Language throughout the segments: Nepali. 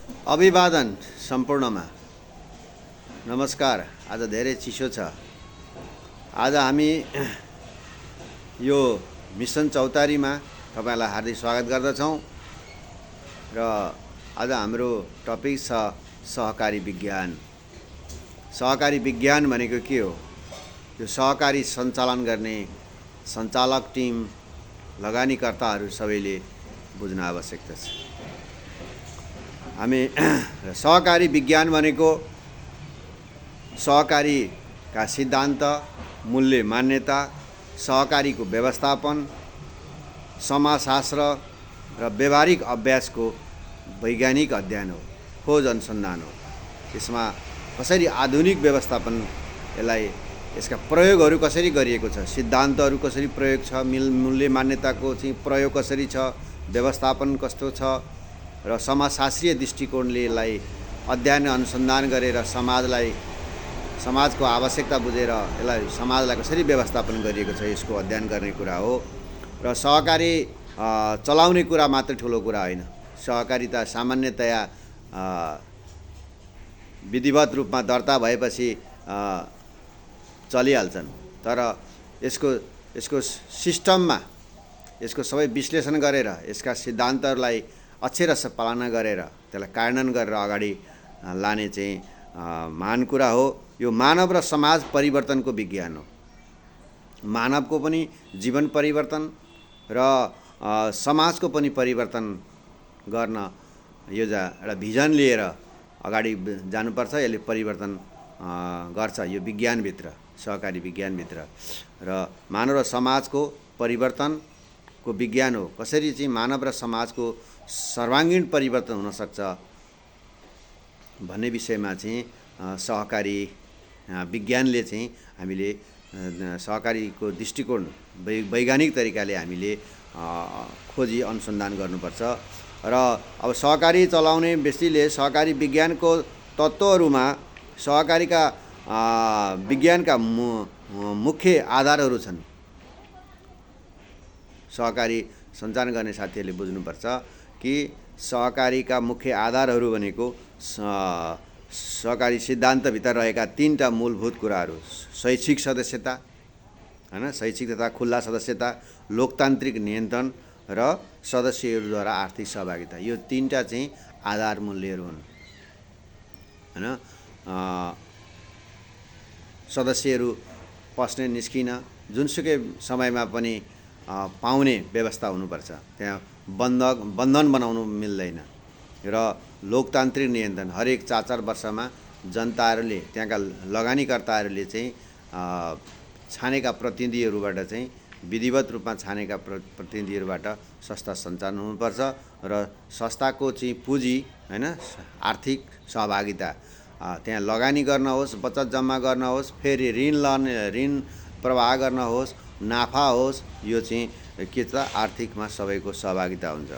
अभिवादन सम्पूर्णमा। नमस्कार। आज धेरै चिसो छ। आज हामी यो मिसन चौतारीमा तपाईलाई हार्दिक स्वागत गर्दछौँ र आज हाम्रो टपिक छ सहकारी विज्ञान। सहकारी विज्ञान भनेको के हो? यो सहकारी सञ्चालन गर्ने सञ्चालक टिम, लगानीकर्ताहरू सबैले बुझ्न आवश्यकता छ। हामी सहकारी विज्ञान भनेको सहकारीका सिद्धान्त, मूल्य, मान्यता, सहकारीको व्यवस्थापन, समाजशास्त्र र व्यवहारिक अभ्यासको वैज्ञानिक अध्ययन हो, खोज अनुसन्धान हो। यसमा कसरी आधुनिक व्यवस्थापन, यसका प्रयोगहरू कसरी गरिएको छ, सिद्धान्तहरू कसरी प्रयोग छ, मूल्य मान्यताको चाहिँ प्रयोग कसरी छ, व्यवस्थापन कस्तो छ र समाजशास्त्रीय दृष्टिकोणले यसलाई अध्ययन अनुसन्धान गरेर समाजको आवश्यकता बुझेर यसलाई समाजलाई कसरी व्यवस्थापन गरिएको छ, यसको अध्ययन गर्ने कुरा हो। र सहकारी चलाउने कुरा मात्र ठुलो कुरा होइन। सहकारिता सामान्यतया विधिवत रूपमा दर्ता भएपछि चलिहाल्छन्, तर यसको सिस्टममा यसको सबै विश्लेषण गरेर यसका सिद्धान्तहरूलाई अक्षरशः पालना गरेर त्यसलाई कार्यान्वयन गरेर अगाडि लाने चाहिँ महान कुरा हो। यो मानव र समाज परिवर्तनको विज्ञान हो। मानवको पनि जीवन परिवर्तन र समाजको पनि परिवर्तन गर्न यो एउटा भिजन लिएर अगाडि जानुपर्छ। यसले परिवर्तन गर्छ यो विज्ञानभित्र, सहकारी विज्ञानभित्र। र मानव र समाजको परिवर्तनको विज्ञान हो। कसरी चाहिँ मानव र समाजको सर्वाङ्गीण परिवर्तन हुनसक्छ भन्ने विषयमा चाहिँ सहकारी विज्ञानले चाहिँ हामीले सहकारीको दृष्टिकोण वैज्ञानिक तरिकाले हामीले खोजी अनुसन्धान गर्नुपर्छ। र अब सहकारी चलाउने व्यक्तिले सहकारी विज्ञानको तत्त्वहरूमा सहकारीका विज्ञानका मुख्य आधारहरू छन्। सहकारी सञ्चालन गर्ने साथीहरूले बुझ्नुपर्छ कि सहकारीका मुख्य आधारहरू भनेको सहकारी सिद्धान्तभित्र रहेका तीनटा मूलभूत कुराहरू: शैक्षिक सदस्यता, हैन, शैक्षिक तथा खुल्ला सदस्यता, लोकतान्त्रिक नियन्त्रण र सदस्यहरूद्वारा आर्थिक सहभागिता। यो तीनटा चाहिँ आधार मूल्यहरू हुन्, हैन। सदस्यहरू पस्ने निस्किन जुनसुकै समयमा पनि पाउने व्यवस्था हुनुपर्छ। त्यहाँ बन्धन बनाउनु मिल्दैन। र लोकतान्त्रिक नियन्त्रण, हरेक 4-4 वर्षमा जनताहरूले, त्यहाँका लगानीकर्ताहरूले चाहिँ छानेका प्रतिनिधिहरूबाट चाहिँ विधिवत रूपमा छानेका प्रतिनिधिहरूबाट संस्था सञ्चालन हुनुपर्छ। र संस्थाको चाहिँ पुँजी, हैन, आर्थिक सहभागिता, त्यहाँ लगानी गर्न होस्, बचत जम्मा गर्न होस्, फेरि ऋण प्रवाह गर्न होस्, नाफा होस्, यो चाहिँ के छ, आर्थिकमा सबैको सहभागिता हुन्छ।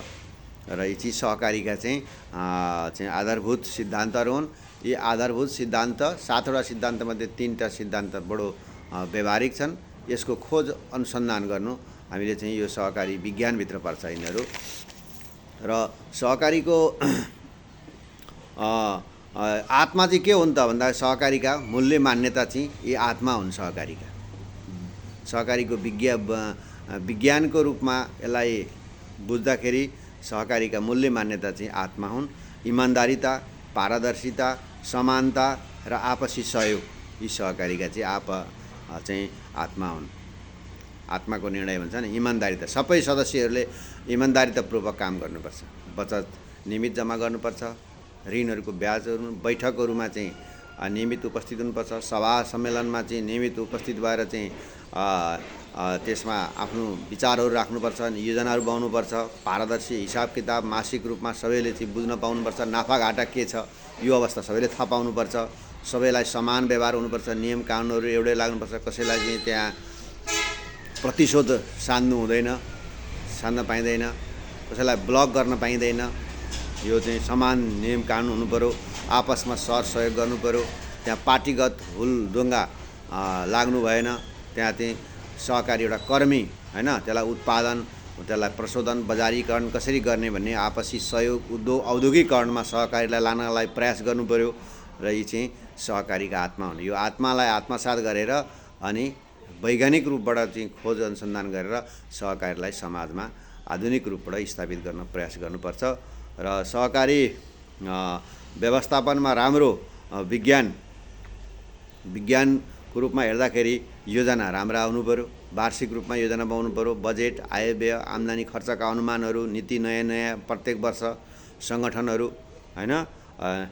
र यी चाहिँ सहकारीका चाहिँ आधारभूत सिद्धान्तहरू हुन्। यी आधारभूत सिद्धान्त 7वटा सिद्धान्तमध्ये 3टा सिद्धान्त बडो व्यवहारिक छन्। यसको खोज अनुसन्धान गर्नु हामीले चाहिँ यो सहकारी विज्ञानभित्र पर्छ यिनीहरू। र सहकारीको आत्मा चाहिँ के हुन् त भन्दा सहकारीका मूल्य मान्यता चाहिँ यी आत्मा हुन् सहकारीका। सहकारीको विज्ञानको रूपमा यसलाई बुझ्दाखेरि सहकारीका मूल्य मान्यता चाहिँ आत्मा हुन्। इमान्दारिता, पारदर्शिता, समानता र आपसी सहयोग, यी सहकारीका चाहिँ आत्मा हुन्। आत्माको निर्णय भन्छ नि, इमान्दारिता। सबै सदस्यहरूले इमान्दारितापूर्वक काम गर्नुपर्छ। बचत नियमित जम्मा गर्नुपर्छ। ऋणहरूको ब्याजहरू, बैठकहरूमा चाहिँ नियमित उपस्थित हुनुपर्छ। सभा सम्मेलनमा चाहिँ नियमित उपस्थित भएर चाहिँ त्यसमा आफ्नो विचारहरू राख्नुपर्छ, योजनाहरू बनाउनुपर्छ। पारदर्शी हिसाब किताब मासिक रूपमा सबैले चाहिँ बुझ्न पाउनुपर्छ। नाफाघाटा के छ यो अवस्था सबैले थाहा पाउनुपर्छ। सबैलाई समान व्यवहार हुनुपर्छ। नियम कानुनहरू एउटै लाग्नुपर्छ। कसैलाई चाहिँ त्यहाँ प्रतिशोध साध्न पाइँदैन। कसैलाई ब्लक गर्न पाइँदैन। यो चाहिँ समान नियम कानुन हुनुपऱ्यो। आपसमा सहयोग गर्नु पऱ्यो। त्यहाँ पार्टीगत हुलदुङ्गा लाग्नु भएन। त्यहाँ चाहिँ सहकारी एउटा कर्मी, हैन, त्यसलाई उत्पादन त्यसलाई प्रशोधन बजारीकरण कसरी गर्ने भन्ने आपसी सहयोग औद्योगिकरणमा सहकारीलाई लानलाई प्रयास गर्नु पर्यो र यी चाहिँ सहकारीका आत्मा हुन्। यो आत्मालाई आत्मसात गरेर अनि वैज्ञानिक रूपबाट चाहिँ खोज अनुसन्धान गरेर सहकारीलाई समाजमा आधुनिक रूपबाट स्थापित गर्न प्रयास गर्नुपर्छ र सहकारी व्यवस्थापनमा राम्रो विज्ञानको रूपमा हेर्दाखेरि योजना राम्रा आउनु पर्यो, वार्षिक रूपमा योजना बनाउनु पर्यो, बजेट, आय व्यय, आम्दानी खर्चका अनुमानहरू, नीति नयाँ प्रत्येक वर्ष सङ्गठनहरू हैन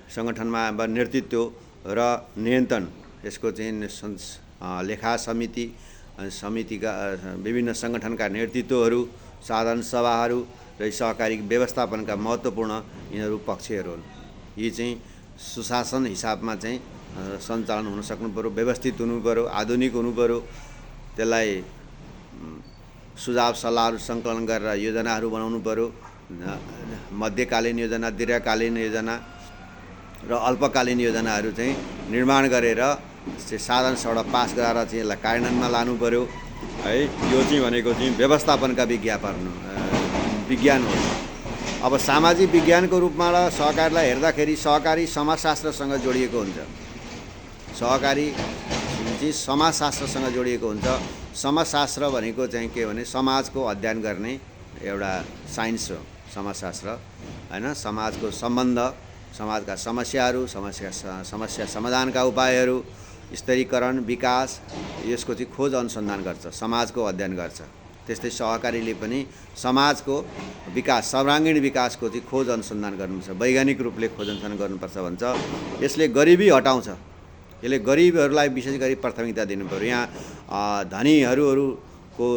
सङ्गठनमा अब नेतृत्व र नियन्त्रण यसको चाहिँ लेखा समितिका विभिन्न सङ्गठनका नेतृत्वहरू, साधारण सभाहरू र सहकारी व्यवस्थापनका महत्त्वपूर्ण यिनीहरू पक्षहरू हुन्। यी चाहिँ सुशासन हिसाबमा चाहिँ सञ्चालन हुन सक्नु पर्यो, व्यवस्थित हुनु पर्यो, आधुनिक हुनु पर्यो। त्यसलाई सुझाव सल्लाहहरू सङ्कलन गरेर योजनाहरू बनाउनु पर्यो। मध्यकालीन योजना, दीर्घकालीन योजना र अल्पकालीन योजनाहरू चाहिँ निर्माण गरेर साधारण सडक पास गराएर चाहिँ यसलाई कार्यान्वयनमा लानु पर्यो है। यो चाहिँ भनेको चाहिँ व्यवस्थापनका विज्ञान हो। अब सामाजिक विज्ञानको रूपमा सहकारीलाई हेर्दाखेरि सहकारी समाजशास्त्रसँग जोडिएको हुन्छ। सहकारी चाहिँ समाजशास्त्रसँग जोडिएको हुन्छ। समाजशास्त्र भनेको चाहिँ के भने समाजको अध्ययन गर्ने एउटा साइन्स हो समाजशास्त्र हैन। समाजको सम्बन्ध, समाजका समस्याहरू, समस्या समाधानका उपायहरू, स्तरीकरण, विकास यसको चाहिँ खोज अनुसन्धान गर्छ, समाजको अध्ययन गर्छ। त्यस्तै सहकारीले पनि समाजको विकास, सर्वाङ्गीण विकासको चाहिँ खोज अनुसन्धान गर्नुपर्छ, वैज्ञानिक रूपले खोज अनुसन्धान गर्नुपर्छ भन्छ। यसले गरिबी हटाउँछ। यसले गरिबहरूलाई विशेष गरी प्राथमिकता दिनु पर्यो। यहाँ धनीहरूको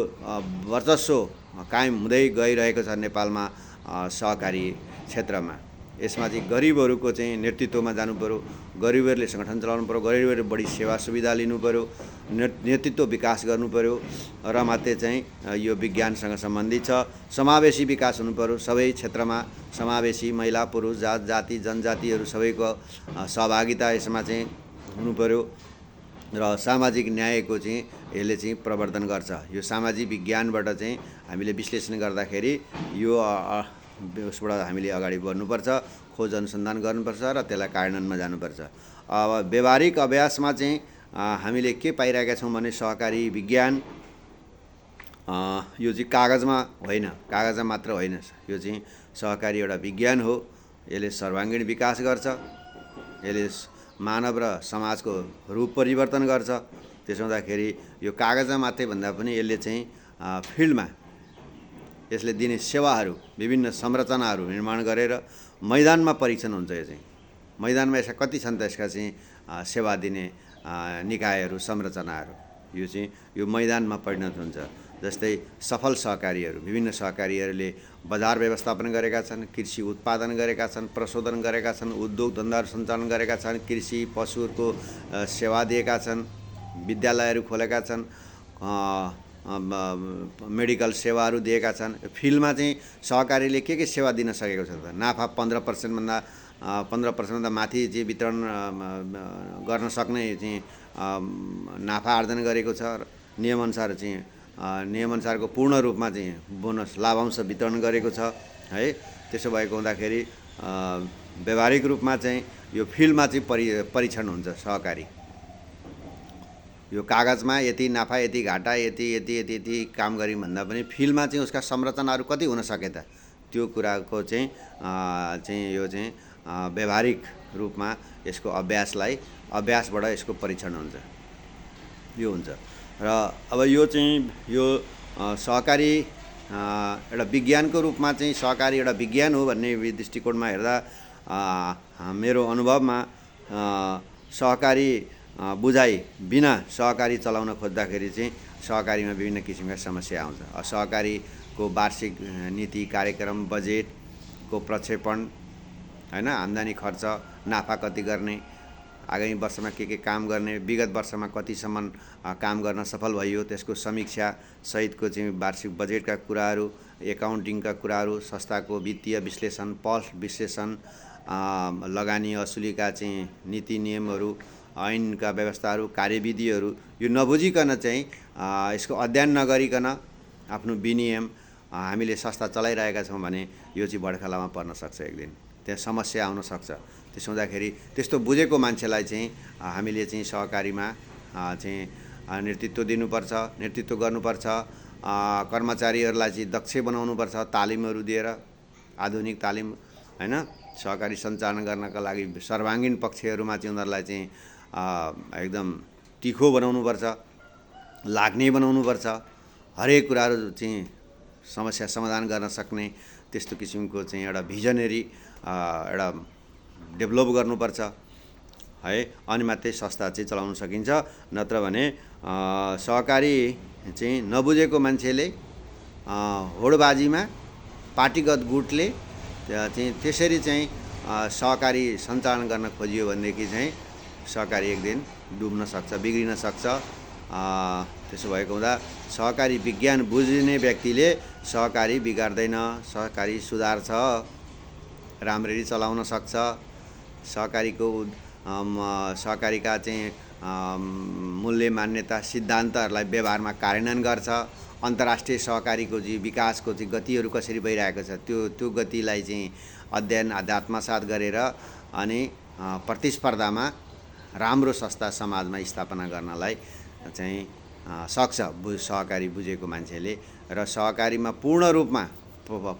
वर्चस्व कायम हुँदै गइरहेको छ नेपालमा सहकारी क्षेत्रमा। यसमा चाहिँ गरिबहरूको चाहिँ नेतृत्वमा जानु पर्यो, गरिबहरूले सङ्गठन चलाउनु पर्यो, गरिबहरूले बढी सेवा सुविधा लिनु पर्यो, नेतृत्व विकास गर्नु पर्यो र मात्रै चाहिँ यो विज्ञानसँग सम्बन्धित छ। समावेशी विकास हुनु पर्यो, सबै क्षेत्रमा समावेशी महिला, पुरुष, जाति, जनजातिहरू सबैको सहभागिता यसमा चाहिँ हुनु पर्यो र सामाजिक न्यायको चाहिँ यसले चाहिँ प्रवर्धन गर्छ। यो सामाजिक विज्ञानबाट चाहिँ हामीले विश्लेषण गर्दाखेरि यो उसबाट हामीले अगाडि बढ्नुपर्छ, खोज अनुसन्धान गर्नुपर्छ र त्यसलाई कार्यान्वयनमा जानुपर्छ। अब व्यवहारिक अभ्यासमा चाहिँ हामीले के पाइरहेका छौँ भने सहकारी विज्ञान यो चाहिँ कागजमा मात्र होइन, यो चाहिँ सहकारी एउटा विज्ञान हो। यसले सर्वाङ्गीण विकास गर्छ, यसले मानव र समाजको रूप परिवर्तन गर्छ। त्यसो हुँदाखेरि यो कागजमा मात्रै भन्दा पनि यसले चाहिँ फिल्डमा यसले दिने सेवाहरू, विभिन्न संरचनाहरू निर्माण गरेर मैदानमा परीक्षण हुन्छ। यो चाहिँ मैदानमा यसका कति छन् त यसका चाहिँ सेवा दिने निकायहरू, संरचनाहरू, यो चाहिँ यो मैदानमा परिणत हुन्छ। जस्तै सफल सहकारीहरू, विभिन्न सहकारीहरूले बजार व्यवस्थापन गरेका छन्, कृषि उत्पादन गरेका छन्, प्रशोधन गरेका छन्, उद्योग धन्दाहरू सञ्चालन गरेका छन्, कृषि पशुहरूको सेवा दिएका छन्, विद्यालयहरू खोलेका छन्, मेडिकल सेवाहरू दिएका छन्। फिल्डमा चाहिँ सहकारीले के सेवा दिन सकेको छ त? नाफा 15% माथि चाहिँ वितरण गर्न सक्ने चाहिँ नाफा आर्जन गरेको छ। नियमअनुसारको पूर्ण रूपमा चाहिँ बोनस लाभांश वितरण गरेको छ है। त्यसो भएको हुँदाखेरि व्यवहारिक रूपमा चाहिँ यो फिल्डमा चाहिँ परीक्षण हुन्छ सहकारी। यो कागजमा यति नाफा, यति घाटा, यति काम गऱ्यौँ भन्दा पनि फिल्डमा चाहिँ उसका संरचनाहरू कति हुन सके त, त्यो कुराको चाहिँ यो चाहिँ व्यवहारिक रूपमा यसको अभ्यासबाट यसको परीक्षण हुन्छ, यो हुन्छ। र अब यो चाहिँ यो सहकारी एउटा विज्ञानको रूपमा चाहिँ सहकारी एउटा विज्ञान हो भन्ने दृष्टिकोणमा हेर्दा मेरो अनुभवमा सहकारी बुझाइ बिना सहकारी चलाउन खोज्दाखेरि चाहिँ सहकारीमा विभिन्न किसिमका समस्या आउँछ। सहकारीको वार्षिक नीति, कार्यक्रम, बजेटको प्रक्षेपण हैन, आम्दानी खर्च, नाफा कति गर्ने, आगामी वर्षमा के काम गर्ने, विगत वर्षमा कतिसम्म काम गर्न सफल भयो त्यसको समीक्षा सहितको चाहिँ वार्षिक बजेटका कुराहरू, एकाउन्टिङका कुराहरू, संस्थाको वित्तीय विश्लेषण, पल्स विश्लेषण, लगानी असुलीका चाहिँ नीति नियमहरू, ऐनका व्यवस्थाहरू, कार्यविधिहरू यो नबुझिकन चाहिँ यसको अध्ययन नगरिकन आफ्नो विनियम हामीले संस्था चलाइरहेका छौँ भने यो चाहिँ बडखालामा पर्न सक्छ एक दिन, त्यहाँ समस्या आउन सक्छ। त्यसो हुँदाखेरि त्यस्तो बुझेको मान्छेलाई चाहिँ हामीले चाहिँ सहकारीमा चाहिँ नेतृत्व दिनुपर्छ, नेतृत्व गर्नुपर्छ। कर्मचारीहरूलाई चाहिँ दक्ष बनाउनुपर्छ तालिमहरू दिएर, आधुनिक तालिम हैन, सहकारी सञ्चालन गर्नका लागि सर्वाङ्गीण पक्षहरूमा चाहिँ उनीहरूलाई चाहिँ एकदम तिखो बनाउनुपर्छ, लाग्ने बनाउनुपर्छ। हरेक कुराहरू चाहिँ समस्या समाधान गर्न सक्ने त्यस्तो किसिमको चाहिँ एउटा भिजनरी एउटा डेभलप गर्नुपर्छ है, अनि मात्रै संस्था चाहिँ चलाउन सकिन्छ। नत्र भने सहकारी चाहिँ नबुझेको मान्छेले होडबाजीमा पार्टीगत गुटले चाहिँ त्यसरी चाहिँ सहकारी सञ्चालन गर्न खोजियो भनेदेखि चाहिँ सहकारी एक दिन डुब्न सक्छ, बिग्रिन सक्छ। त्यसो भएको हुँदा सहकारी विज्ञान बुझ्ने व्यक्तिले सहकारी बिगार्दैन, सहकारी सुधार्छ, राम्ररी चलाउन सक्छ। सहकारीका चाहिँ मूल्य मान्यता सिद्धान्तहरूलाई व्यवहारमा कार्यान्वयन गर्छ। अन्तर्राष्ट्रिय सहकारीको चाहिँ विकासको चाहिँ गतिहरू कसरी भइरहेको छ त्यो गतिलाई चाहिँ अध्ययन आत्मसात गरेर अनि प्रतिस्पर्धामा राम्रो संस्था समाजमा स्थापना गर्नलाई चाहिँ सक्छ सहकारी बुझेको मान्छेले। र सहकारीमा पूर्ण रूपमा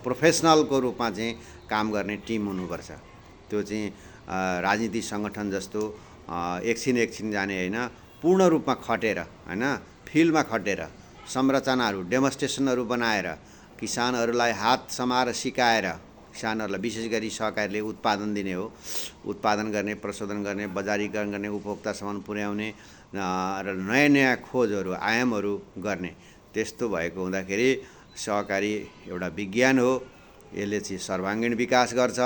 प्रोफेसनलको रूपमा चाहिँ काम गर्ने टिम हुनुपर्छ। त्यो चाहिँ राजनीति सङ्गठन जस्तो एकछिन जाने होइन, पूर्ण रूपमा खटेर होइन, फिल्डमा खटेर संरचनाहरू डेमोन्स्ट्रेसनहरू बनाएर किसानहरूलाई हात समाएर सिकाएर, किसानहरूलाई विशेष गरी सहकारीले उत्पादन दिने हो, उत्पादन गर्ने, प्रशोधन गर्ने, बजारीकरण गर्ने, उपभोक्तासम्म पुर्याउने र नयाँ नयाँ खोजहरू आयामहरू गर्ने। त्यस्तो भएको हुँदाखेरि सहकारी एउटा विज्ञान हो, यसले चाहिँ सर्वाङ्गीण विकास गर्छ।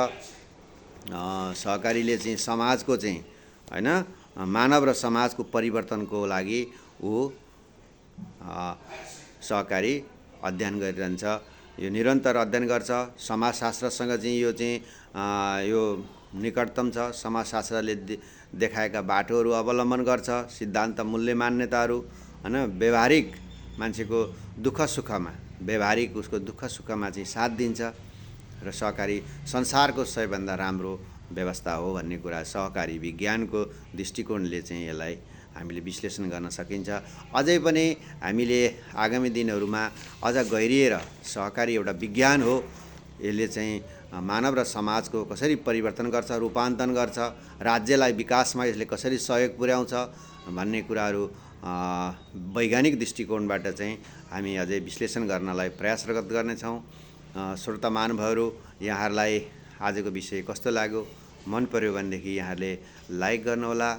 सहकारीले चाहिँ समाजको चाहिँ होइन, मानव र समाजको परिवर्तनको लागि सहकारी अध्ययन गरिरहन्छ। यो निरन्तर अध्ययन गर्छ। समाजशास्त्रसँग चाहिँ यो चाहिँ यो निकटतम छ। समाजशास्त्रले देखाएका बाटोहरू अवलम्बन गर्छ, सिद्धान्त मूल्य मान्यताहरू होइन, व्यवहारिक मान्छेको दुःख सुखमा, व्यवहारिक उसको दुःख सुखमा चाहिँ साथ दिन्छ। र सहकारी संसारको सबैभन्दा राम्रो व्यवस्था हो भन्ने कुरा सहकारी विज्ञानको दृष्टिकोणले चाहिँ यसलाई हामीले विश्लेषण गर्न सकिन्छ। अझै पनि हामीले आगामी दिनहरूमा अझ गहिरिएर सहकारी एउटा विज्ञान हो, यसले चाहिँ मानव र समाजको कसरी परिवर्तन गर्छ, रूपान्तरण गर्छ, राज्यलाई विकासमा यसले कसरी सहयोग पुर्याउँछ भन्ने कुराहरू वैज्ञानिक दृष्टिकोणबाट चाहिँ हामी अझै विश्लेषण गर्नलाई प्रयासरत गर्नेछौँ। श्रोता महानुभावहरू, यहाँहरूलाई आजको विषय कस्तो लाग्यो, मन पर्यो भनेदेखि यहाँहरूले लाइक गर्नुहोला,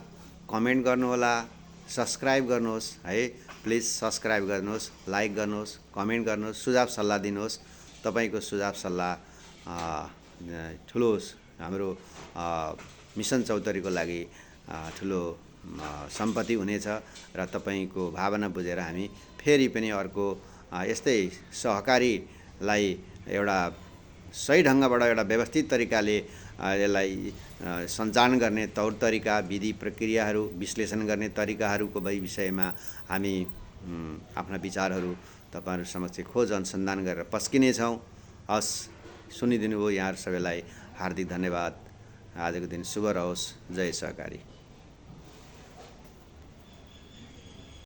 कमेन्ट गर्नुहोला, सब्सक्राइब गर्नुहोस् है। प्लिज सब्सक्राइब गर्नुहोस्, लाइक गर्नुहोस्, कमेन्ट गर्नुहोस्, सुझाव सल्लाह दिनुहोस्। तपाईँको सुझाव सल्लाह ठुलो हाम्रो मिसन चौतारीको लागि ठुलो सम्पत्ति हुनेछ। र तपाईँको भावना बुझेर हामी फेरि पनि अर्को यस्तै सहकारीलाई एउटा सही ढङ्गबाट एउटा व्यवस्थित तरिकाले यसलाई सञ्चालन गर्ने तौर तरिका, विधि प्रक्रियाहरू, विश्लेषण गर्ने तरिकाहरूको विषयमा हामी आफ्ना विचारहरू तपाईँहरू समक्ष खोज अनुसन्धान गरेर पस्किनेछौँ। हस्, सुनिदिनु भयो यहाँहरू सबैलाई हार्दिक धन्यवाद। आजको दिन शुभ रहोस्। जय सहकारी।